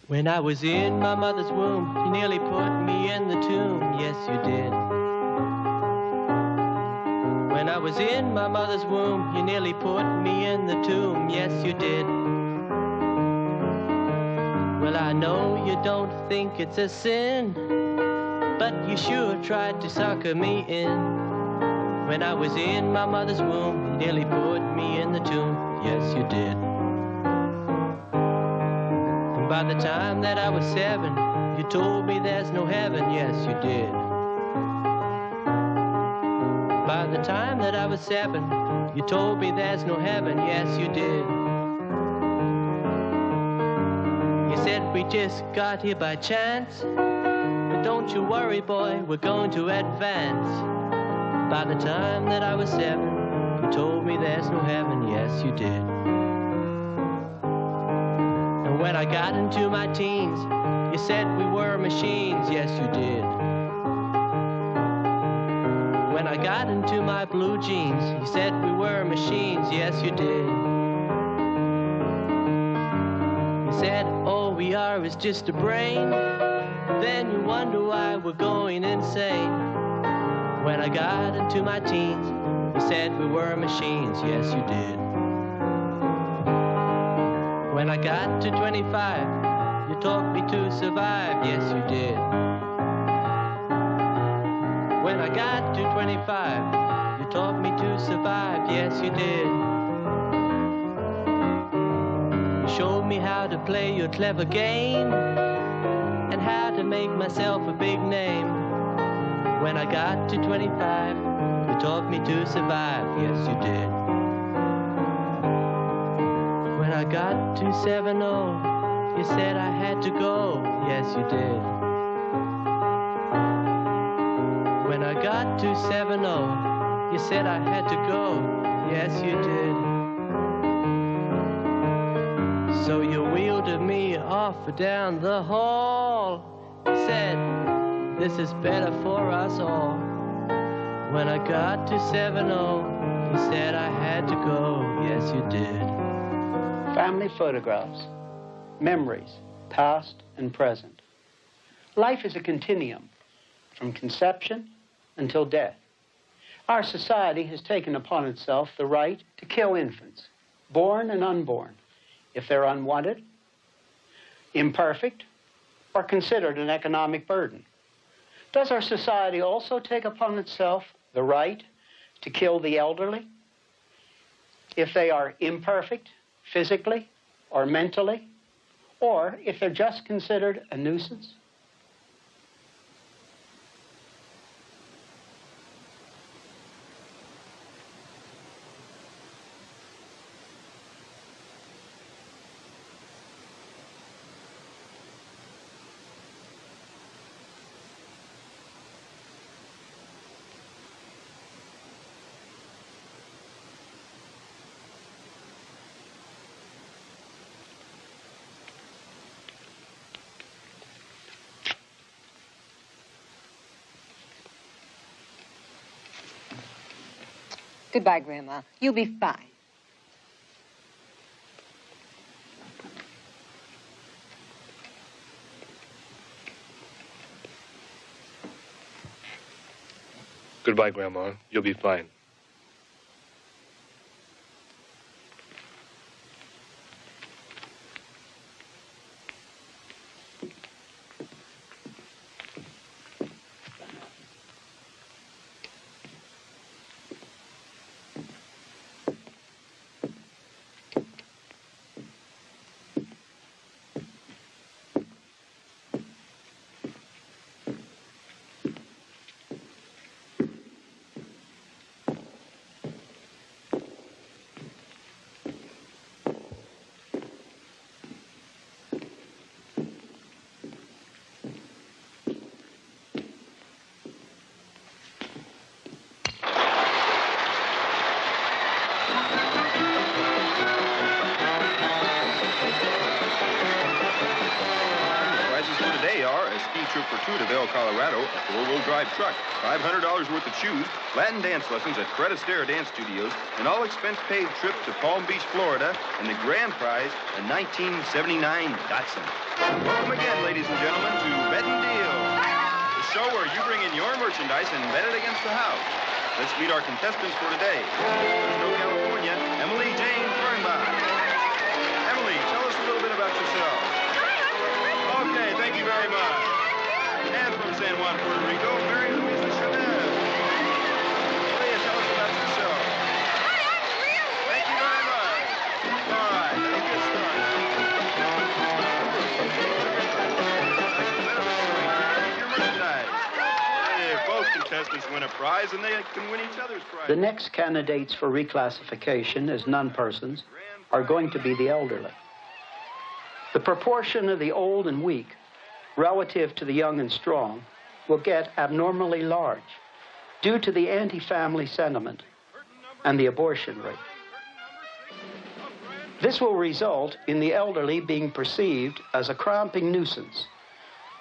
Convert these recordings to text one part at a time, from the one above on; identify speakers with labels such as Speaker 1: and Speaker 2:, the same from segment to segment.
Speaker 1: When I was in my mother's womb, you nearly put me in the tomb, yes you did. When I was in my mother's womb, you nearly put me in the tomb, yes you did. Well, I know you don't think it's a sin, but you sure tried to sucker me in. When I was in my mother's womb, you nearly put me in the tomb, yes you did. By the time that I was 7, you told me there's no heaven, yes you did. By the time that I was 7, you told me there's no heaven, yes you did. You said we just got here by chance, but don't you worry boy, we're going to advance. By the time that I was 7, you told me there's no heaven, yes you did. When I got into my teens, you said we were machines, yes you did. When I got into my blue jeans, you said we were machines, yes you did. You said all we are is just a brain, then you wonder why we're going insane. When I got into my teens, you said we were machines, yes you did. When I got to 25, you taught me to survive, yes you did. When I got to 25, you taught me to survive, yes you did. You showed me how to play your clever game, and how to make myself a big name. When I got to 25, you taught me to survive, yes you did. When I got to 7-0, you said I had to go, yes you did. When I got to 7-0, you said I had to go, yes you did. So you wheeled me off down the hall, said, this is better for us all. When I got to 7-0, you You said I had to go, yes you did.
Speaker 2: Family photographs, memories, past and present. Life is a continuum from conception until death. Our society has taken upon itself the right to kill infants, born and unborn, if they're unwanted, imperfect, or considered an economic burden. Does our society also take upon itself the right to kill the elderly if they are imperfect physically or mentally, or if they're just considered a nuisance?
Speaker 3: Goodbye, Grandma. You'll be fine.
Speaker 4: Goodbye, Grandma. You'll be fine.
Speaker 5: For Deville, Colorado, a four-wheel drive truck, $500 worth of shoes, Latin dance lessons at Fred Astaire Dance Studios, an all-expense-paid trip to Palm Beach, Florida, and the grand prize, a 1979 Datsun. Welcome again, ladies and gentlemen, to Bet and Deal, the show where you bring in your merchandise and bet it against the house. Let's meet our contestants for today. Fresno, California, Emily Jane Fernbach. Emily, tell us a little bit about yourself. Okay, thank you very much. And from San Juan, Puerto Rico, Mary Louisa Chavez. Leah, tell us about yourself. Thank you very much. All right, let's get started. Your merchandise. Hey, both contestants win a prize, and they can win each other's prize.
Speaker 2: The next candidates for reclassification as non-persons are going to be the elderly. The proportion of the old and weak relative to the young and strong will get abnormally large due to the anti-family sentiment and the abortion rate. This will result in the elderly being perceived as a cramping nuisance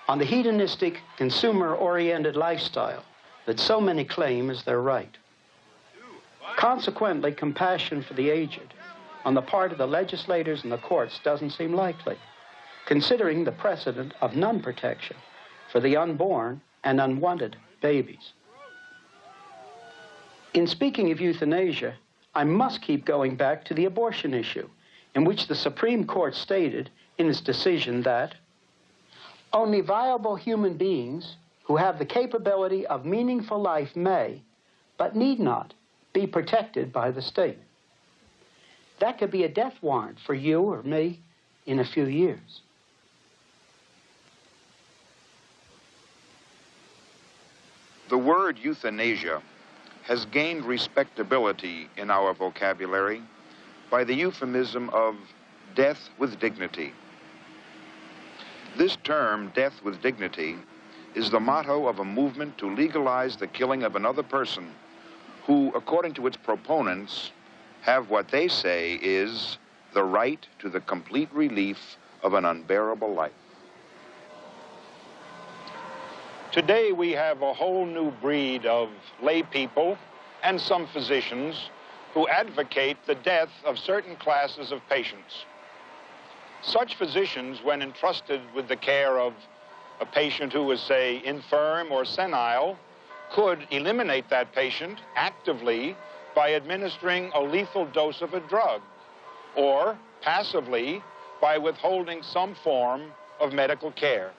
Speaker 2: on the hedonistic, consumer-oriented lifestyle that so many claim is their right. Consequently, compassion for the aged on the part of the legislators and the courts doesn't seem likely, considering the precedent of non-protection for the unborn and unwanted babies. In speaking of euthanasia, I must keep going back to the abortion issue, in which the Supreme Court stated in its decision that only viable human beings who have the capability of meaningful life may, but need not, be protected by the state. That could be a death warrant for you or me in a few years.
Speaker 6: The word euthanasia has gained respectability in our vocabulary by the euphemism of death with dignity. This term, death with dignity, is the motto of a movement to legalize the killing of another person who, according to its proponents, have what they say is the right to the complete relief of an unbearable life.
Speaker 7: Today we have a whole new breed of lay people and some physicians who advocate the death of certain classes of patients. Such physicians, when entrusted with the care of a patient who is, say, infirm or senile, could eliminate that patient actively by administering a lethal dose of a drug, or passively by withholding some form of medical care.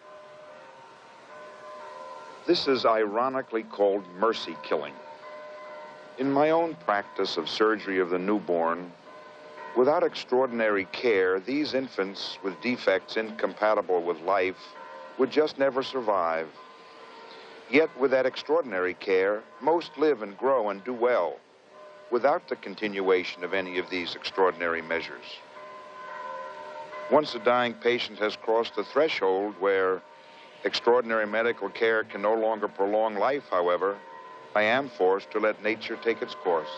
Speaker 6: This is ironically called mercy killing. In my own practice of surgery of the newborn, without extraordinary care, these infants with defects incompatible with life would just never survive. Yet with that extraordinary care, most live and grow and do well, without the continuation of any of these extraordinary measures. Once a dying patient has crossed the threshold where extraordinary medical care can no longer prolong life, however, I am forced to let nature take its course.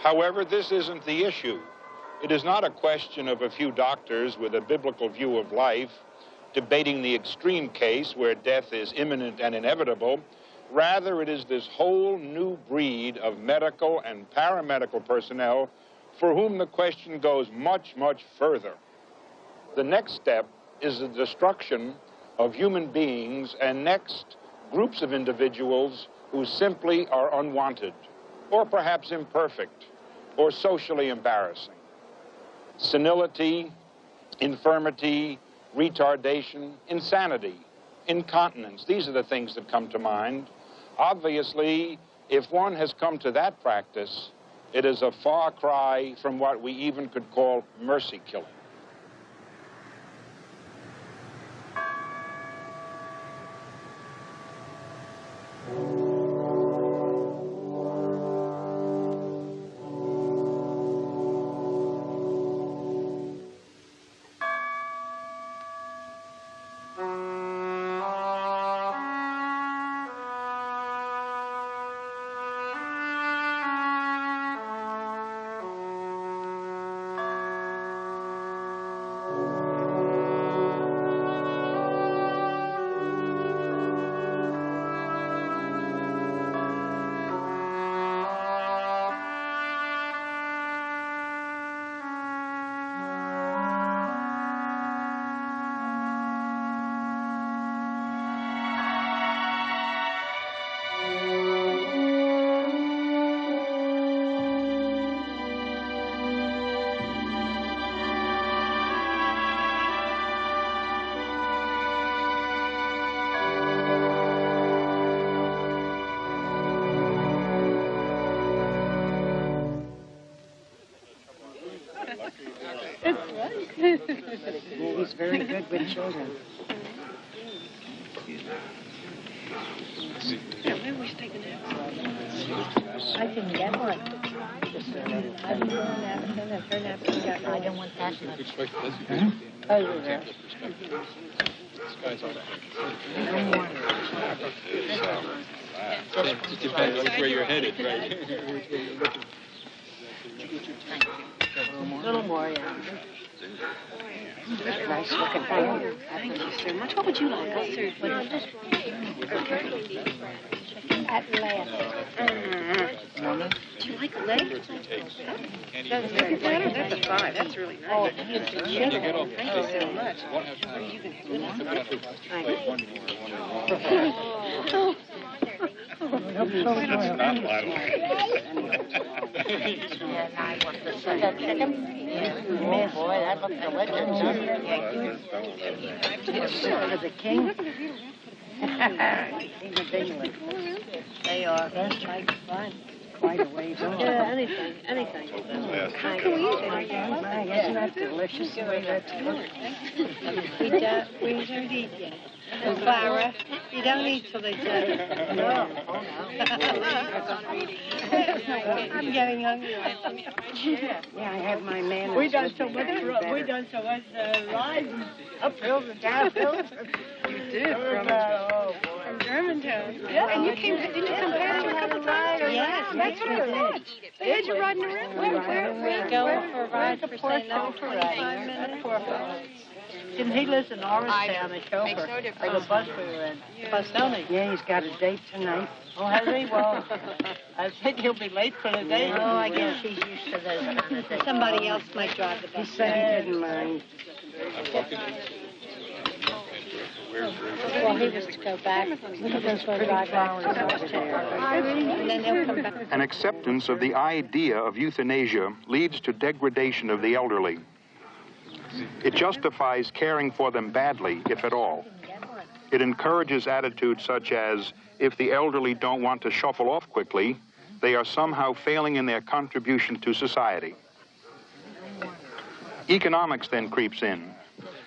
Speaker 7: However, this isn't the issue. It is not a question of a few doctors with a biblical view of life debating the extreme case where death is imminent and inevitable. Rather, it is this whole new breed of medical and paramedical personnel for whom the question goes much, much further. The next step is the destruction of human beings, and next, groups of individuals who simply are unwanted, or perhaps imperfect, or socially embarrassing. Senility, infirmity, retardation, insanity, incontinence, these are the things that come to mind. Obviously, if one has come to that practice, it is a far cry from what we even could call mercy killing.
Speaker 8: He's very good with children. I can get one. I've been doing napkin and her napkin got I don't want that much. Oh, you're there.
Speaker 9: It depends on where you're headed, right?
Speaker 8: A little more, yeah. Nice looking thing. Thank you so much. What would you like? I'll serve you. At last. Do you like a leg? That's a 5. That's really nice. Oh, thank you so much.
Speaker 9: It's not loud.
Speaker 8: Oh boy, that looks delicious. The king. They are. That's like fun. Quite a ways on. Yeah, anything. How can we eat it? Isn't that delicious the way that's cooked? We don't eat yet. And Clara, you don't eat till they tell you. No. I'm getting hungry. Yeah, I have my manners. We done so much riding up hills and down hills. You did from Germantown. Yeah, and did you come back a couple times? Yes, that's what I thought. They had you riding around. Where we go for a ride for say another 25 minutes. He lives in Orangetown, a chauffeur.
Speaker 3: Makes no difference.
Speaker 8: For the bus we were in. Don't he?
Speaker 2: Yeah, he's got a date tonight.
Speaker 8: Oh, has he? Well, I think he'll be late for the day.
Speaker 3: Oh, I guess he's used to those kind of things. Somebody else might drive the bus.
Speaker 2: He said he didn't mind.
Speaker 3: Well, he was to go back. Look at those pretty flowers over there. And then they'll come back.
Speaker 6: An acceptance of the idea of euthanasia leads to degradation of the elderly. It justifies caring for them badly, if at all. It encourages attitudes such as, if the elderly don't want to shuffle off quickly, they are somehow failing in their contribution to society. Economics then creeps in.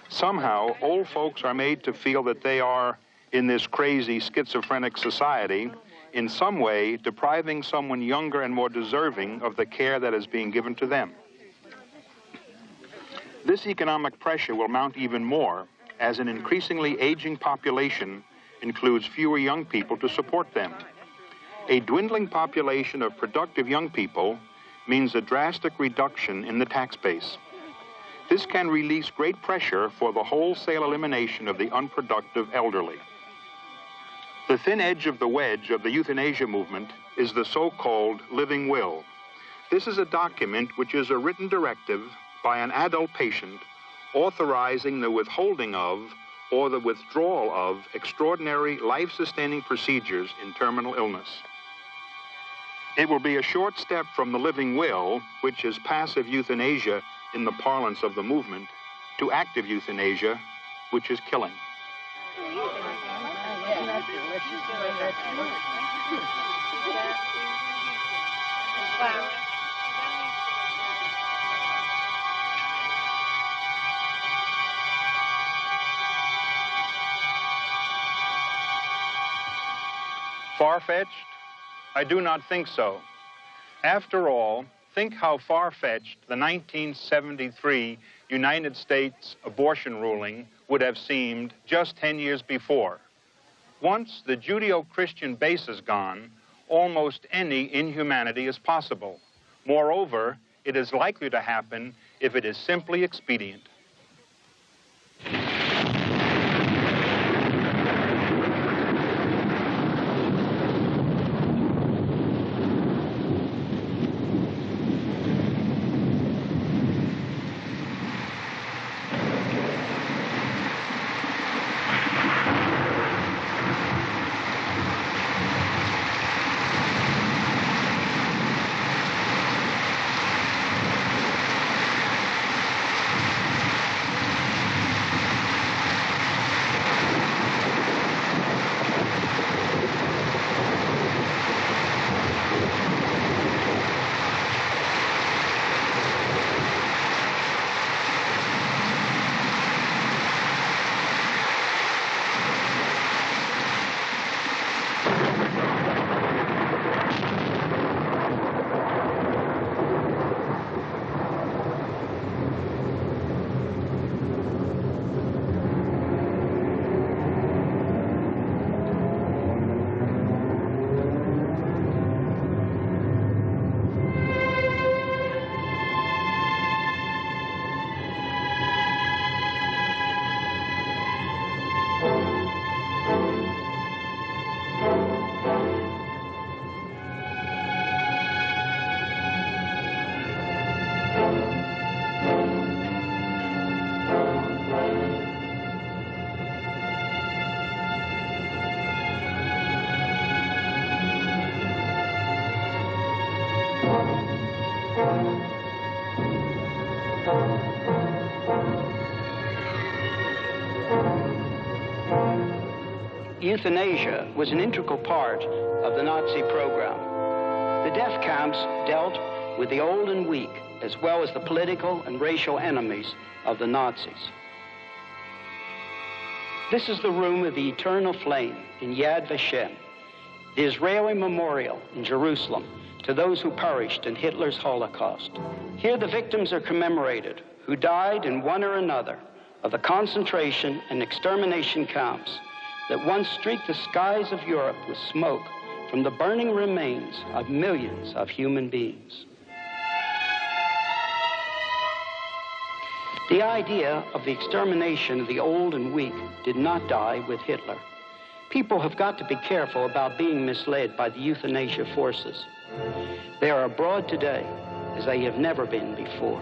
Speaker 6: Somehow, old folks are made to feel that they are, in this crazy schizophrenic society, in some way depriving someone younger and more deserving of the care that is being given to them. This economic pressure will mount even more as an increasingly aging population includes fewer young people to support them. A dwindling population of productive young people means a drastic reduction in the tax base. This can release great pressure for the wholesale elimination of the unproductive elderly. The thin edge of the wedge of the euthanasia movement is the so-called living will. This is a document which is a written directive by an adult patient authorizing the withholding of or the withdrawal of extraordinary life-sustaining procedures in terminal illness. It will be a short step from the living will, which is passive euthanasia in the parlance of the movement, to active euthanasia, which is killing. Far-fetched? I do not think so. After all, think how far-fetched the 1973 United States abortion ruling would have seemed just 10 years before. Once the Judeo-Christian base is gone, almost any inhumanity is possible. Moreover, it is likely to happen if it is simply expedient.
Speaker 2: Euthanasia was an integral part of the Nazi program. The death camps dealt with the old and weak, as well as the political and racial enemies of the Nazis. This is the room of the eternal flame in Yad Vashem, the Israeli memorial in Jerusalem to those who perished in Hitler's Holocaust. Here the victims are commemorated who died in one or another of the concentration and extermination camps that once streaked the skies of Europe with smoke from the burning remains of millions of human beings. The idea of the extermination of the old and weak did not die with Hitler. People have got to be careful about being misled by the euthanasia forces. They are abroad today as they have never been before.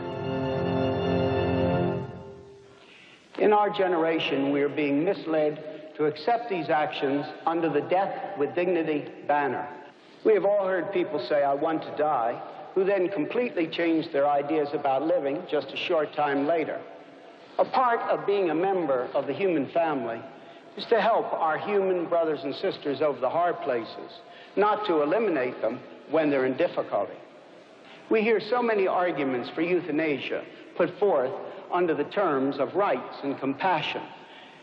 Speaker 2: In our generation, we are being misled to accept these actions under the death with dignity banner. We have all heard people say, "I want to die," who then completely change their ideas about living just a short time later. A part of being a member of the human family is to help our human brothers and sisters over the hard places, not to eliminate them when they're in difficulty. We hear so many arguments for euthanasia put forth under the terms of rights and compassion.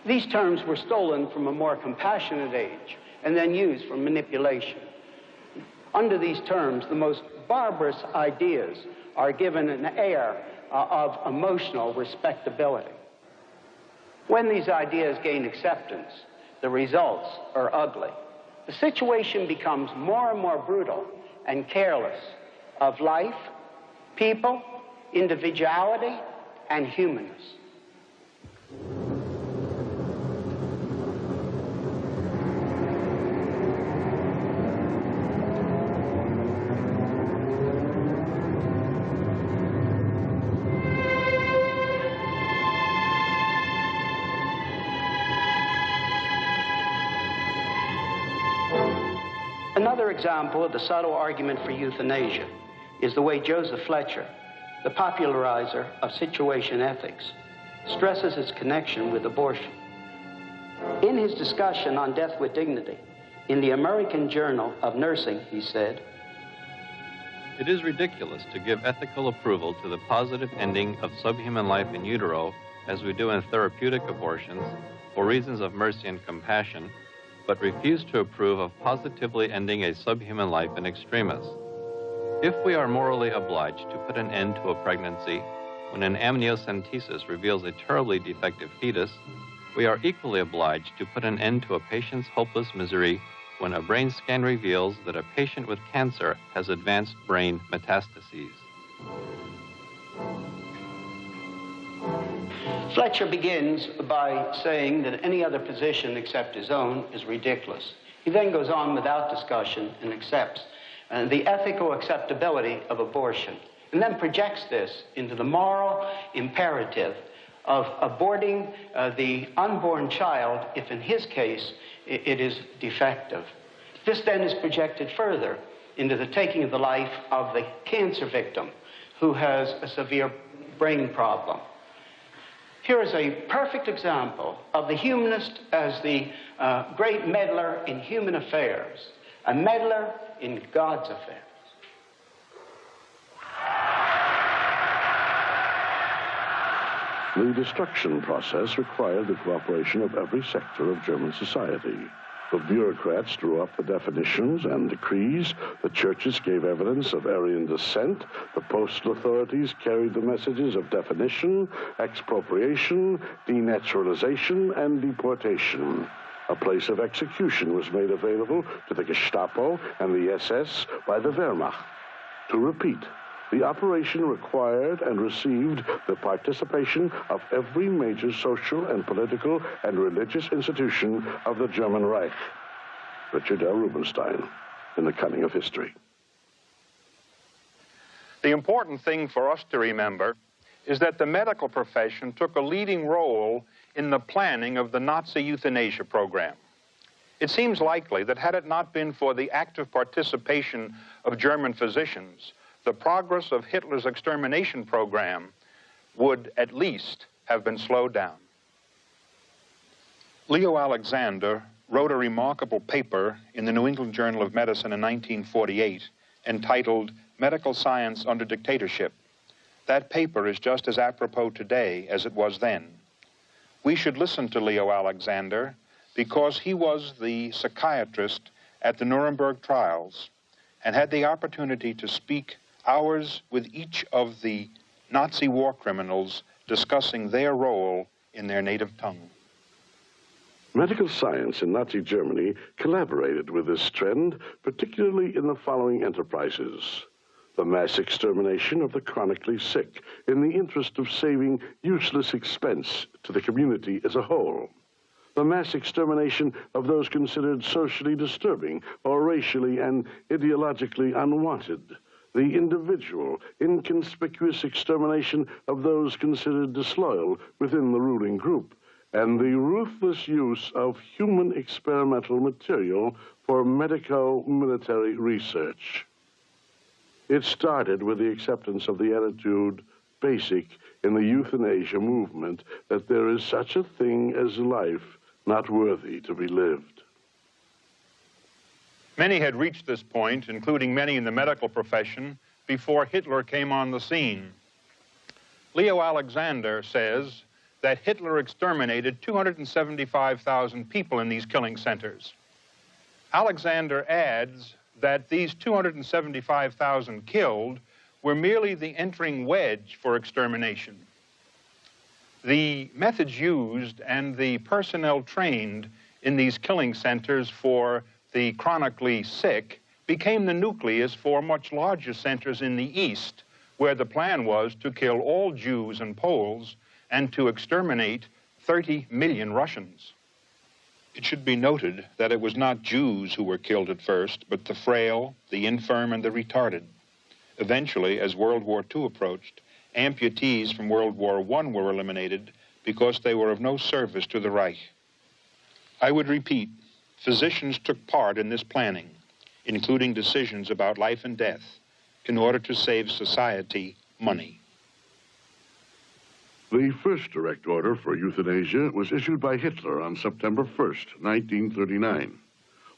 Speaker 2: These terms were stolen from a more compassionate age and then used for manipulation. Under these terms, the most barbarous ideas are given an air of emotional respectability. When these ideas gain acceptance, the results are ugly. The situation becomes more and more brutal and careless of life, people, individuality, and humanness. Another example of the subtle argument for euthanasia is the way Joseph Fletcher, the popularizer of situation ethics, stresses its connection with abortion. In his discussion on death with dignity, in the American Journal of Nursing, he said,
Speaker 10: "It is ridiculous to give ethical approval to the positive ending of subhuman life in utero, as we do in therapeutic abortions, for reasons of mercy and compassion, but refuse to approve of positively ending a subhuman life in extremis. If we are morally obliged to put an end to a pregnancy when an amniocentesis reveals a terribly defective fetus, we are equally obliged to put an end to a patient's hopeless misery when a brain scan reveals that a patient with cancer has advanced brain metastases."
Speaker 2: Fletcher begins by saying that any other position except his own is ridiculous. He then goes on without discussion and accepts the ethical acceptability of abortion, and then projects this into the moral imperative of aborting the unborn child if, in his case, it is defective. This then is projected further into the taking of the life of the cancer victim who has a severe brain problem. Here is a perfect example of the humanist as the great meddler in human affairs, a meddler in God's affairs.
Speaker 11: The destruction process required the cooperation of every sector of German society. The bureaucrats drew up the definitions and decrees, the churches gave evidence of Aryan descent, the postal authorities carried the messages of definition, expropriation, denaturalization, and deportation. A place of execution was made available to the Gestapo and the SS by the Wehrmacht. To repeat, the operation required and received the participation of every major social and political and religious institution of the German Reich. Richard L. Rubenstein, in The Cunning of History.
Speaker 7: The important thing for us to remember is that the medical profession took a leading role in the planning of the Nazi euthanasia program. It seems likely that had it not been for the active participation of German physicians, the progress of Hitler's extermination program would at least have been slowed down. Leo Alexander wrote a remarkable paper in the New England Journal of Medicine in 1948 entitled Medical Science Under Dictatorship. That paper is just as apropos today as it was then. We should listen to Leo Alexander because he was the psychiatrist at the Nuremberg trials and had the opportunity to speak hours with each of the Nazi war criminals discussing their role in their native tongue.
Speaker 11: Medical science in Nazi Germany collaborated with this trend, particularly in the following enterprises: the mass extermination of the chronically sick in the interest of saving useless expense to the community as a whole, the mass extermination of those considered socially disturbing or racially and ideologically unwanted, the individual, inconspicuous extermination of those considered disloyal within the ruling group, and the ruthless use of human experimental material for medico-military research. It started with the acceptance of the attitude basic in the euthanasia movement that there is such a thing as life not worthy to be lived.
Speaker 7: Many had reached this point, including many in the medical profession, before Hitler came on the scene. Leo Alexander says that Hitler exterminated 275,000 people in these killing centers. Alexander adds that these 275,000 killed were merely the entering wedge for extermination. The methods used and the personnel trained in these killing centers for the chronically sick became the nucleus for much larger centers in the East, where the plan was to kill all Jews and Poles and to exterminate 30 million Russians. It should be noted that it was not Jews who were killed at first, but the frail, the infirm, and the retarded. Eventually, as World War II approached, amputees from World War I were eliminated because they were of no service to the Reich. I would repeat, physicians took part in this planning, including decisions about life and death, in order to save society money.
Speaker 11: The first direct order for euthanasia was issued by Hitler on September 1st, 1939.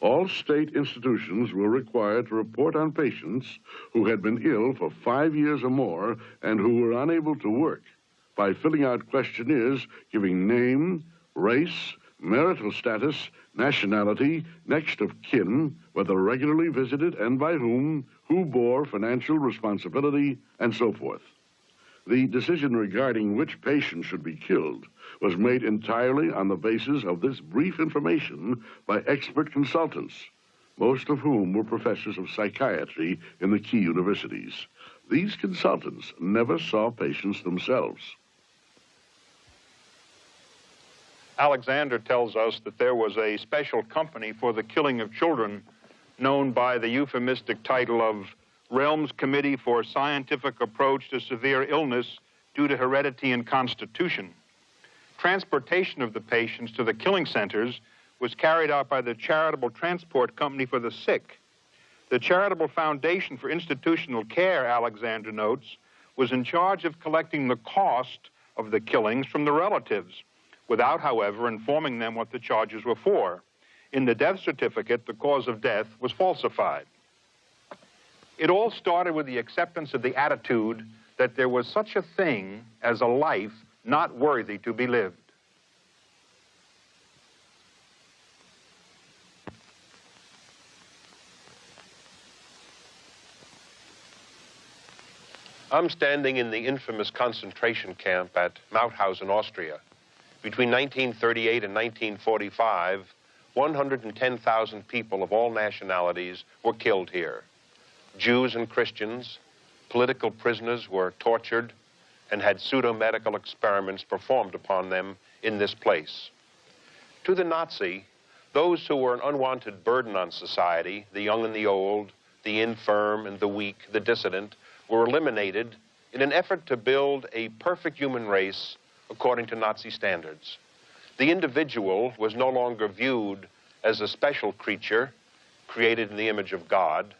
Speaker 11: All state institutions were required to report on patients who had been ill for 5 years or more and who were unable to work by filling out questionnaires giving name, race, marital status, nationality, next of kin, whether regularly visited and by whom, who bore financial responsibility, and so forth. The decision regarding which patient should be killed was made entirely on the basis of this brief information by expert consultants, most of whom were professors of psychiatry in the key universities. These consultants never saw patients themselves.
Speaker 7: Alexander tells us that there was a special company for the killing of children known by the euphemistic title of Realms Committee for Scientific Approach to Severe Illness Due to Heredity and Constitution. Transportation of the patients to the killing centers was carried out by the Charitable Transport Company for the Sick. The Charitable Foundation for Institutional Care, Alexander notes, was in charge of collecting the cost of the killings from the relatives, without, however, informing them what the charges were for. In the death certificate, the cause of death was falsified. It all started with the acceptance of the attitude that there was such a thing as a life not worthy to be lived.
Speaker 12: I'm standing in the infamous concentration camp at Mauthausen, Austria. Between 1938 and 1945, 110,000 people of all nationalities were killed here. Jews and Christians, political prisoners were tortured and had pseudo-medical experiments performed upon them in this place. To the Nazi, those who were an unwanted burden on society, the young and the old, the infirm and the weak, the dissident, were eliminated in an effort to build a perfect human race according to Nazi standards. The individual was no longer viewed as a special creature created in the image of God.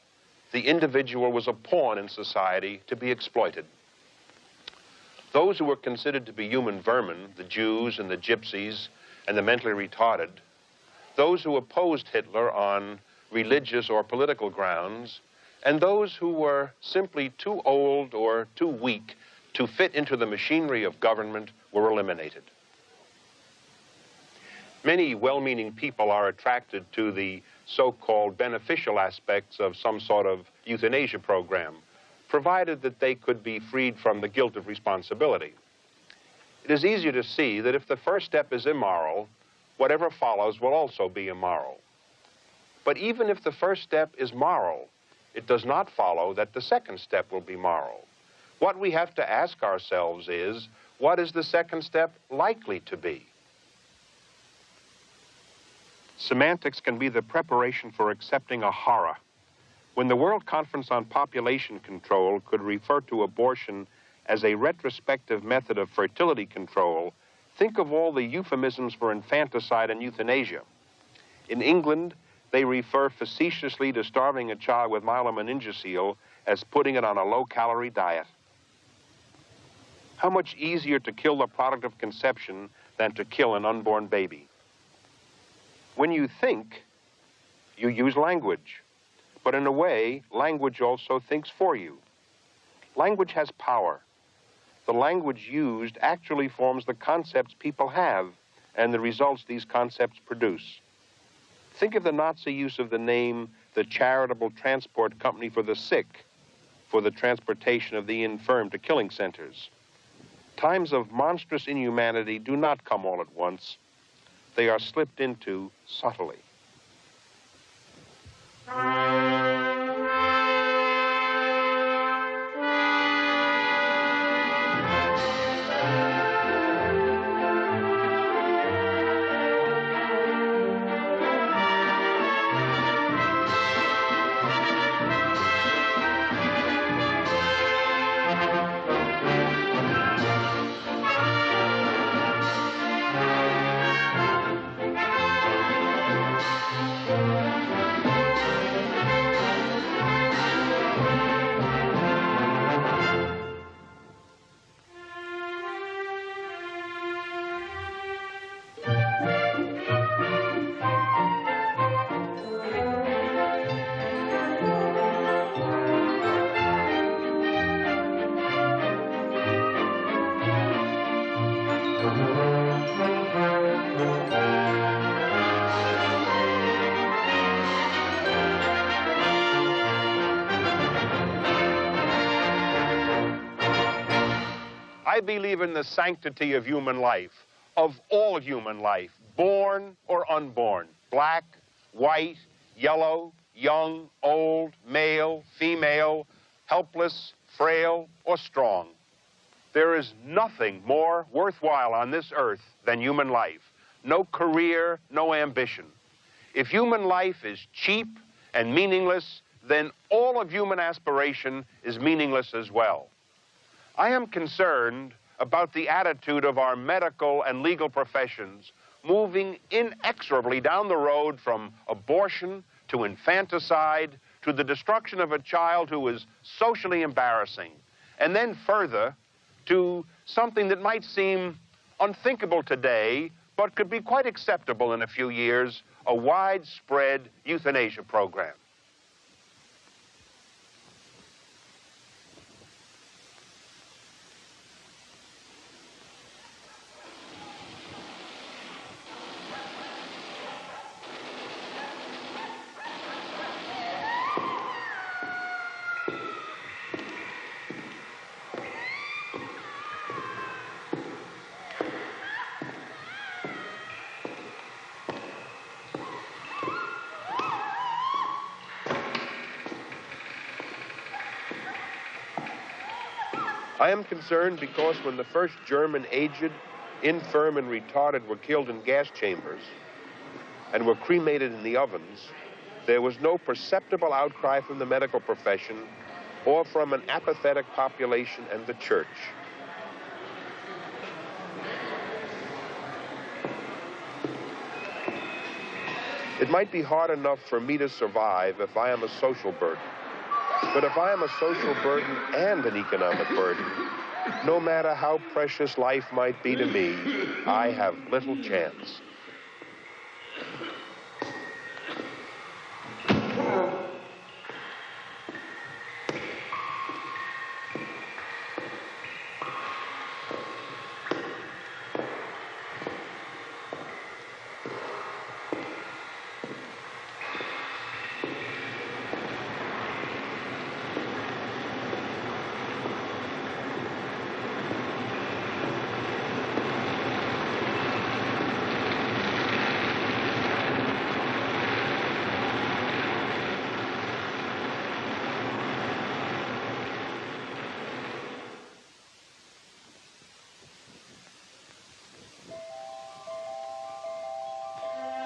Speaker 12: The individual was a pawn in society to be exploited. Those who were considered to be human vermin, the Jews and the gypsies and the mentally retarded, those who opposed Hitler on religious or political grounds, and those who were simply too old or too weak to fit into the machinery of government were eliminated. Many well-meaning people are attracted to the so-called beneficial aspects of some sort of euthanasia program, provided that they could be freed from the guilt of responsibility. It is easier to see that if the first step is immoral, whatever follows will also be immoral. But even if the first step is moral, it does not follow that the second step will be moral. What we have to ask ourselves is, what is the second step likely to be? Semantics can be the preparation for accepting a horror. When the World Conference on Population Control could refer to abortion as a retrospective method of fertility control, think of all the euphemisms for infanticide and euthanasia. In England, they refer facetiously to starving a child with myelomeningocele as putting it on a low-calorie diet. How much easier to kill the product of conception than to kill an unborn baby? When you think, you use language. But in a way, language also thinks for you. Language has power. The language used actually forms the concepts people have and the results these concepts produce. Think of the Nazi use of the name the Charitable Transport Company for the Sick, for the transportation of the infirm to killing centers. Times of monstrous inhumanity do not come all at once. They are slipped into subtly. I believe in the sanctity of human life, of all human life, born or unborn, black, white, yellow, young, old, male, female, helpless, frail, or strong. There is nothing more worthwhile on this earth than human life. No career, no ambition. If human life is cheap and meaningless, then all of human aspiration is meaningless as well. I am concerned about the attitude of our medical and legal professions moving inexorably down the road from abortion to infanticide to the destruction of a child who is socially embarrassing, and then further to something that might seem unthinkable today but could be quite acceptable in a few years, a widespread euthanasia program. I am concerned because when the first German aged, infirm, and retarded were killed in gas chambers and were cremated in the ovens, there was no perceptible outcry from the medical profession or from an apathetic population and the church. It might be hard enough for me to survive if I am a social burden. But if I am a social burden and an economic burden, no matter how precious life might be to me, I have little chance.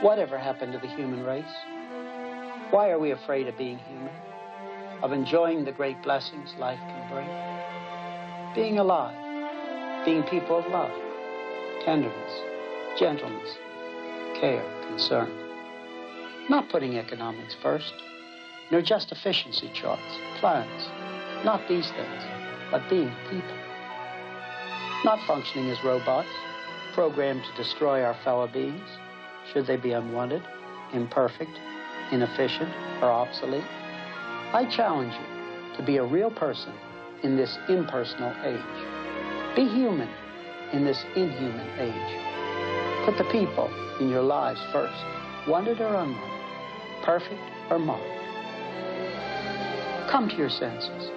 Speaker 2: Whatever happened to the human race? Why are we afraid of being human? Of enjoying the great blessings life can bring? Being alive, being people of love, tenderness, gentleness, care, concern. Not putting economics first, nor just efficiency charts, plans. Not these things, but being people. Not functioning as robots, programmed to destroy our fellow beings, should they be unwanted, imperfect, inefficient, or obsolete. I challenge you to be a real person in this impersonal age. Be human in this inhuman age. Put the people in your lives first, wanted or unwanted, perfect or marked. Come to your senses.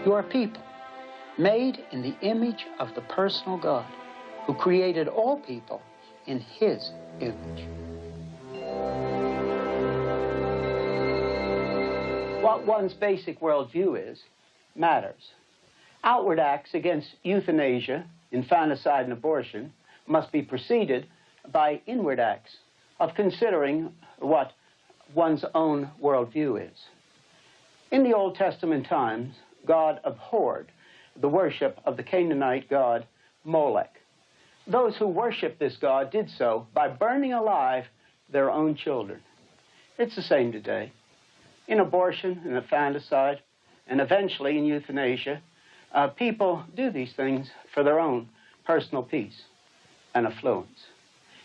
Speaker 2: You are people, made in the image of the personal God, who created all people in his image. What one's basic worldview is matters. Outward acts against euthanasia, infanticide, and abortion must be preceded by inward acts of considering what one's own worldview is. In the Old Testament times, God abhorred the worship of the Canaanite god Molech. Those who worshiped this god did so by burning alive their own children. It's the same today. In abortion and infanticide, and eventually in euthanasia, people do these things for their own personal peace and affluence.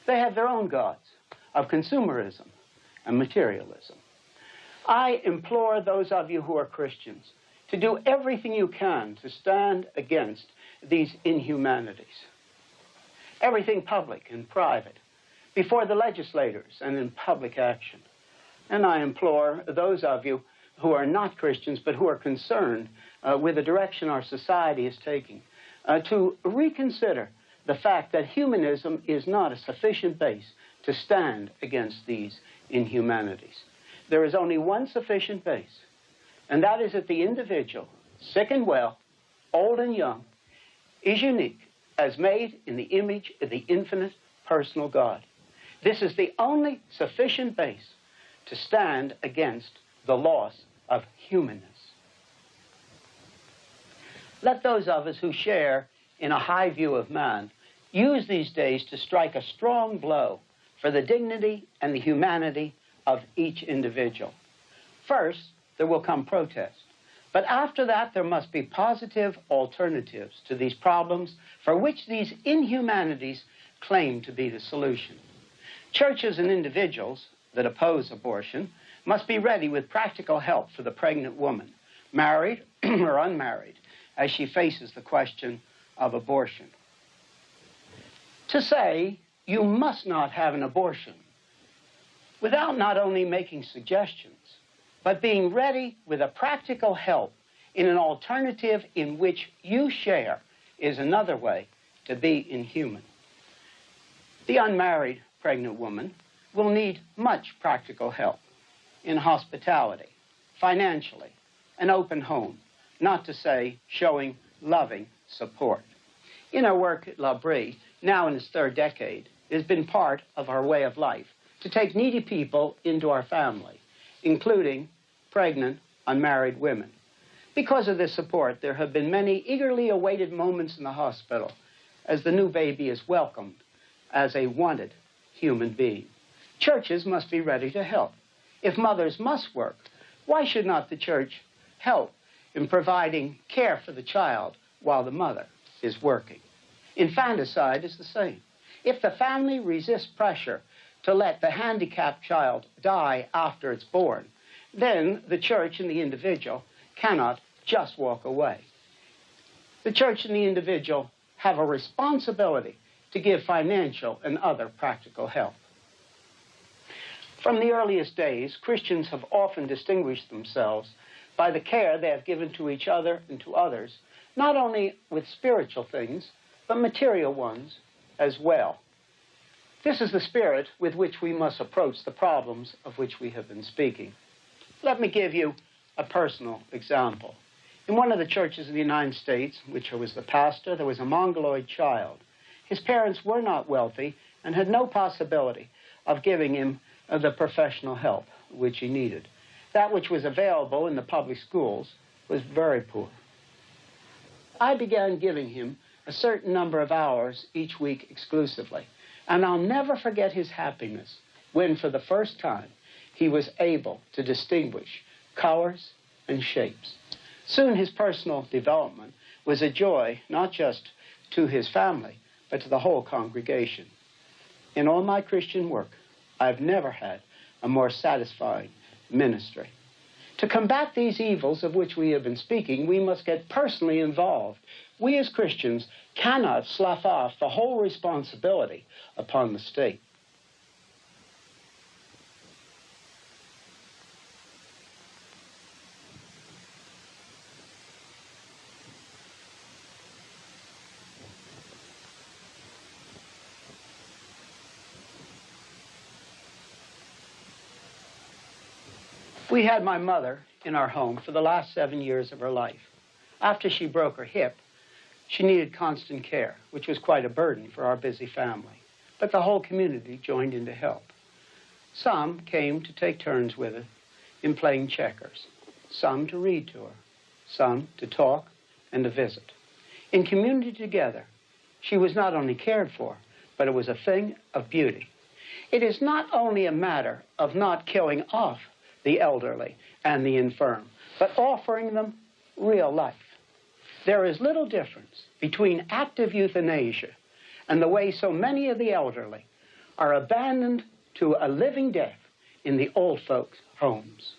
Speaker 2: They have their own gods of consumerism and materialism. I implore those of you who are Christians to do everything you can to stand against these inhumanities. Everything public and private, before the legislators and in public action. And I implore those of you who are not Christians but who are concerned with the direction our society is taking to reconsider the fact that humanism is not a sufficient base to stand against these inhumanities. There is only one sufficient base, and that is that the individual, sick and well, old and young, is unique as made in the image of the infinite personal God. This is the only sufficient base to stand against the loss of humanness. Let those of us who share in a high view of man use these days to strike a strong blow for the dignity and the humanity of each individual. First, there will come protest. But after that, there must be positive alternatives to these problems for which these inhumanities claim to be the solution. Churches and individuals that oppose abortion must be ready with practical help for the pregnant woman, married or unmarried, as she faces the question of abortion. To say you must not have an abortion without not only making suggestions, but being ready with a practical help in an alternative in which you share is another way to be inhuman. The unmarried pregnant woman will need much practical help in hospitality, financially, an open home, not to say showing loving support. In our work at L'Abri, now in its third decade, it has been part of our way of life to take needy people into our family, including pregnant, unmarried women. Because of this support, there have been many eagerly awaited moments in the hospital as the new baby is welcomed as a wanted human being. Churches must be ready to help. If mothers must work, why should not the church help in providing care for the child while the mother is working? Infanticide is the same. If the family resists pressure to let the handicapped child die after it's born, then the church and the individual cannot just walk away. The church and the individual have a responsibility to give financial and other practical help. From the earliest days, Christians have often distinguished themselves by the care they have given to each other and to others, not only with spiritual things, but material ones as well. This is the spirit with which we must approach the problems of which we have been speaking. Let me give you a personal example. In one of the churches in the United States, which I was the pastor, there was a Mongoloid child. His parents were not wealthy and had no possibility of giving him the professional help which he needed. That which was available in the public schools was very poor. I began giving him a certain number of hours each week exclusively, and I'll never forget his happiness when, for the first time, he was able to distinguish colors and shapes. Soon his personal development was a joy not just to his family, but to the whole congregation. In all my Christian work, I've never had a more satisfying ministry. To combat these evils of which we have been speaking, we must get personally involved. We as Christians cannot slough off the whole responsibility upon the state. We had my mother in our home for the last 7 years of her life. After she broke her hip, she needed constant care, which was quite a burden for our busy family. But the whole community joined in to help. Some came to take turns with her in playing checkers, some to read to her, some to talk and to visit. In community together, she was not only cared for, but it was a thing of beauty. It is not only a matter of not killing off the elderly and the infirm, but offering them real life. There is little difference between active euthanasia and the way so many of the elderly are abandoned to a living death in the old folks' homes.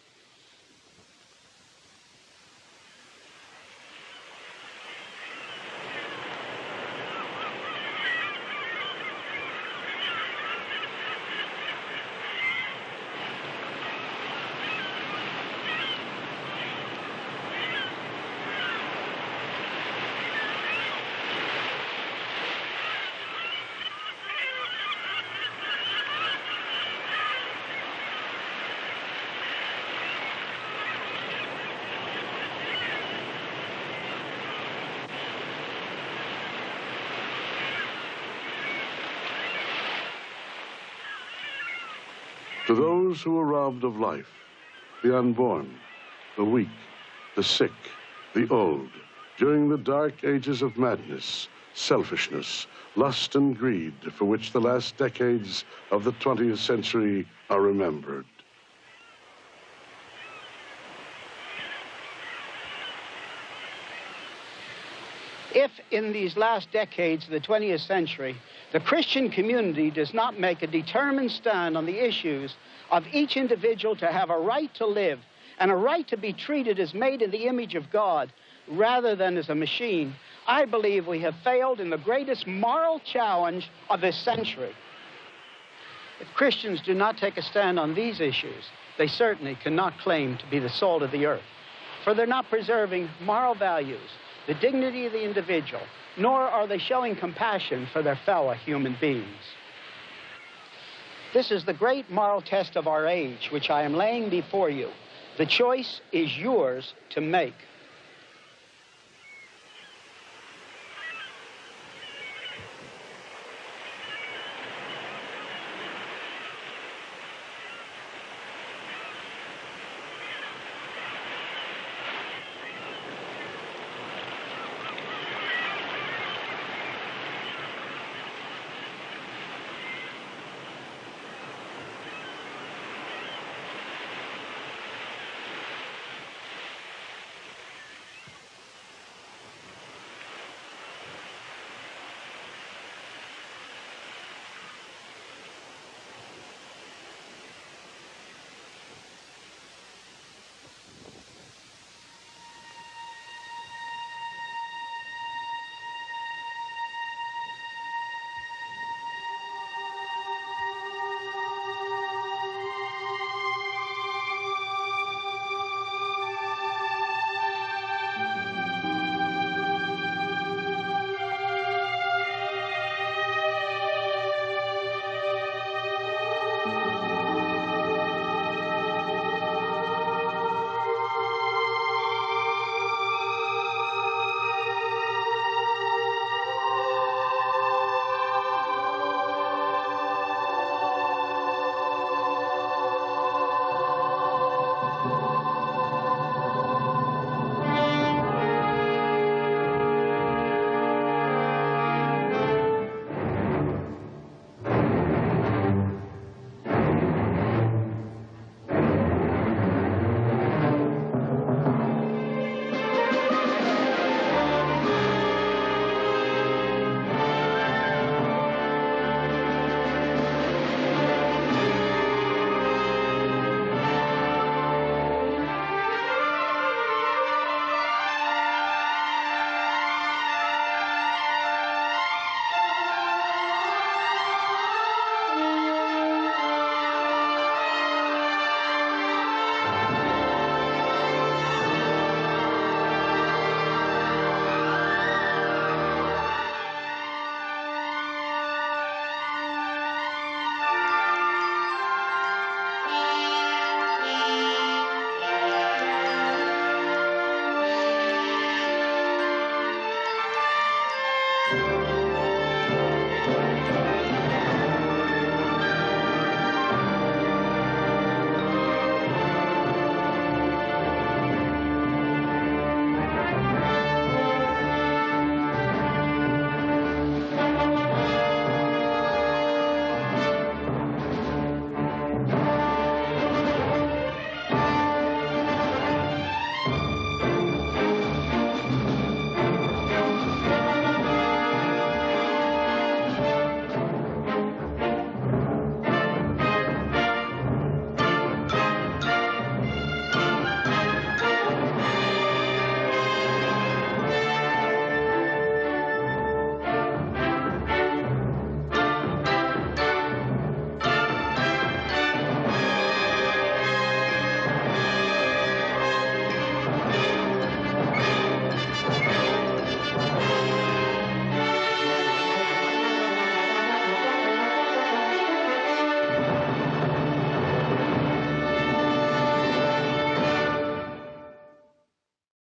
Speaker 11: To those who were robbed of life, the unborn, the weak, the sick, the old, during the dark ages of madness, selfishness, lust, and greed for which the last decades of the 20th century are remembered.
Speaker 2: If in these last decades of the 20th century, the Christian community does not make a determined stand on the issues of each individual to have a right to live and a right to be treated as made in the image of God rather than as a machine, I believe we have failed in the greatest moral challenge of this century. If Christians do not take a stand on these issues, they certainly cannot claim to be the salt of the earth, for they're not preserving moral values, the dignity of the individual, nor are they showing compassion for their fellow human beings. This is the great moral test of our age, which I am laying before you. The choice is yours to make.